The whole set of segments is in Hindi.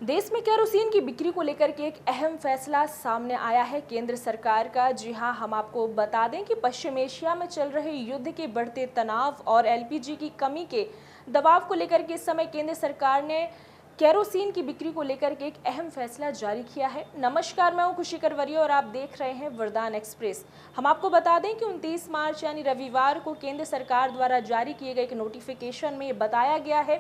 देश में केरोसिन की बिक्री को लेकर के एक अहम फैसला सामने आया है केंद्र सरकार का। जी हां, हम आपको बता दें कि पश्चिम एशिया में चल रहे युद्ध के बढ़ते तनाव और एलपीजी की कमी के दबाव को लेकर के इस समय केंद्र सरकार ने केरोसिन की बिक्री को लेकर के एक अहम फैसला जारी किया है। नमस्कार, मैं हूं खुशी करवरिया और आप देख रहे हैं वरदान एक्सप्रेस। हम आपको बता दें कि 29 मार्च यानी रविवार को केंद्र सरकार द्वारा जारी किए गए एक नोटिफिकेशन में ये बताया गया है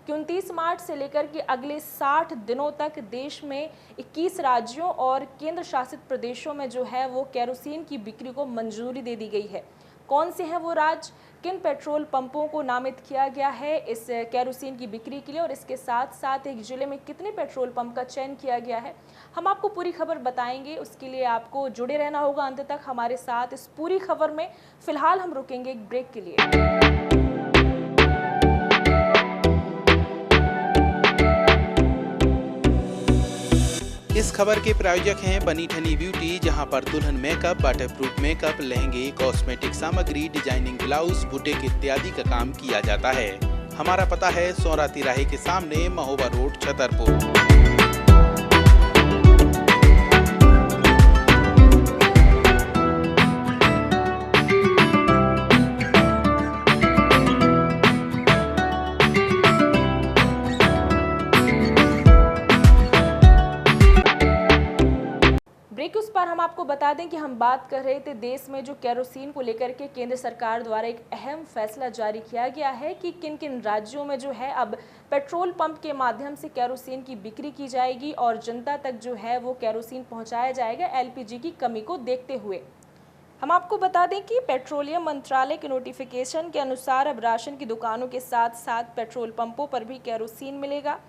कि 29 मार्च से लेकर के अगले 60 दिनों तक देश में 21 राज्यों और केंद्र शासित प्रदेशों में जो है वो केरोसिन की बिक्री को मंजूरी दे दी गई है। कौन से हैं वो राज्य, किन पेट्रोल पंपों को नामित किया गया है इस केरोसिन की बिक्री के लिए, और इसके साथ साथ एक जिले में कितने पेट्रोल पंप का चयन किया गया है, हम आपको पूरी खबर बताएंगे। उसके लिए आपको जुड़े रहना होगा अंत तक हमारे साथ इस पूरी खबर में। फिलहाल हम रुकेंगे एक ब्रेक के लिए। इस खबर के प्रायोजक हैं बनी ठनी ब्यूटी, जहां पर दुल्हन मेकअप, वाटरप्रूफ मेकअप, लहंगे, कॉस्मेटिक सामग्री, डिजाइनिंग ब्लाउज, बुटीक इत्यादि का काम किया जाता है। हमारा पता है सौरा तिराहे के सामने, महोबा रोड, छतरपुर। ब्रेक उस पर हम आपको बता दें कि हम बात कर रहे थे देश में जो केरोसिन को लेकर के केंद्र सरकार द्वारा एक अहम फैसला जारी किया गया है कि किन किन राज्यों में जो है अब पेट्रोल पंप के माध्यम से केरोसिन की बिक्री की जाएगी और जनता तक जो है वो केरोसिन पहुंचाया जाएगा एलपीजी की कमी को देखते हुए। हम आपको बता दें कि पेट्रोलियम मंत्रालय के नोटिफिकेशन के अनुसार अब राशन की दुकानों के साथ साथ पेट्रोल पंपों पर भी केरोसिन मिलेगा।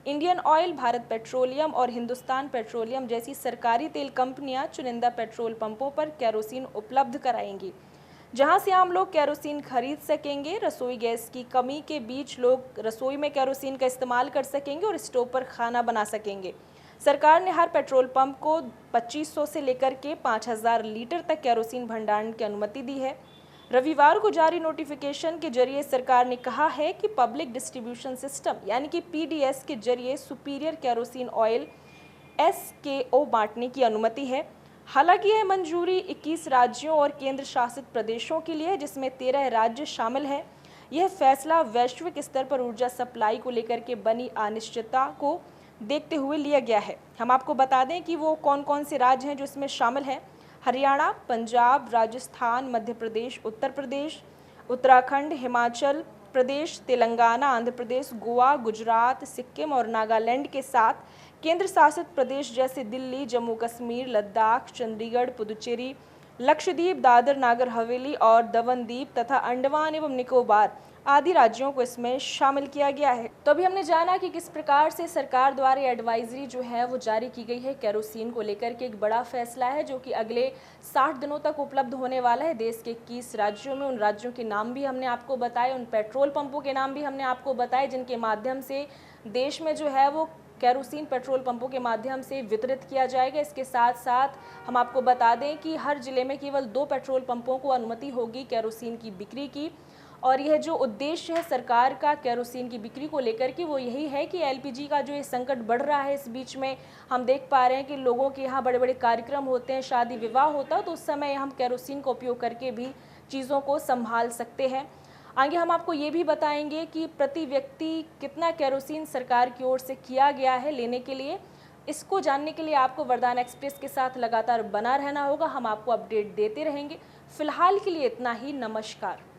इंडियन ऑयल, भारत पेट्रोलियम और हिंदुस्तान पेट्रोलियम जैसी सरकारी तेल कंपनियां चुनिंदा पेट्रोल पंपों पर केरोसिन उपलब्ध कराएंगी, जहां से आम लोग केरोसिन खरीद सकेंगे। रसोई गैस की कमी के बीच लोग रसोई में केरोसिन का इस्तेमाल कर सकेंगे और स्टोव पर खाना बना सकेंगे। सरकार ने हर पेट्रोल पंप को 2500 से लेकर के 5000 लीटर तक केरोसिन भंडारण की अनुमति दी है। रविवार को जारी नोटिफिकेशन के जरिए सरकार ने कहा है कि पब्लिक डिस्ट्रीब्यूशन सिस्टम यानी कि पीडीएस के जरिए सुपीरियर केरोसिन ऑयल एसकेओ बांटने की अनुमति है। हालांकि यह मंजूरी 21 राज्यों और केंद्र शासित प्रदेशों के लिए है, जिसमें 13 राज्य शामिल हैं। यह फैसला वैश्विक स्तर पर ऊर्जा सप्लाई को लेकर के बनी अनिश्चितता को देखते हुए लिया गया है। हम आपको बता दें कि वो कौन कौन से राज्य हैं जो इसमें शामिल हैं। हरियाणा, पंजाब, राजस्थान, मध्य प्रदेश, उत्तर प्रदेश, उत्तराखंड, हिमाचल प्रदेश, तेलंगाना, आंध्र प्रदेश, गोवा, गुजरात, सिक्किम और नागालैंड के साथ केंद्र शासित प्रदेश जैसे दिल्ली, जम्मू कश्मीर, लद्दाख, चंडीगढ़, पुदुचेरी, लक्षद्वीप, दादर नागर हवेली और दमन-दीव तथा अंडमान एवं निकोबार आदि राज्यों को इसमें शामिल किया गया है। तो अभी हमने जाना कि किस प्रकार से सरकार द्वारा एडवाइजरी जो है वो जारी की गई है केरोसिन को लेकर के। एक बड़ा फैसला है जो कि अगले 60 दिनों तक उपलब्ध होने वाला है देश के 21 राज्यों में। उन राज्यों के नाम भी हमने आपको बताए, उन पेट्रोल पंपों के नाम भी हमने आपको बताए जिनके माध्यम से देश में जो है वो केरोसिन पेट्रोल पंपों के माध्यम से वितरित किया जाएगा। इसके साथ साथ हम आपको बता दें कि हर जिले में केवल 2 पेट्रोल पंपों को अनुमति होगी केरोसिन की बिक्री की। और यह जो उद्देश्य है सरकार का केरोसिन की बिक्री को लेकर के वो यही है कि एलपीजी का जो ये संकट बढ़ रहा है, इस बीच में हम देख पा रहे हैं कि लोगों के यहाँ बड़े बड़े कार्यक्रम होते हैं, शादी विवाह होता है, तो उस समय हम केरोसिन का उपयोग करके भी चीज़ों को संभाल सकते हैं। आगे हम आपको ये भी बताएंगे कि प्रति व्यक्ति कितना केरोसिन सरकार की ओर से किया गया है लेने के लिए। इसको जानने के लिए आपको वरदान एक्सप्रेस के साथ लगातार बना रहना होगा। हम आपको अपडेट देते रहेंगे। फिलहाल के लिए इतना ही। नमस्कार।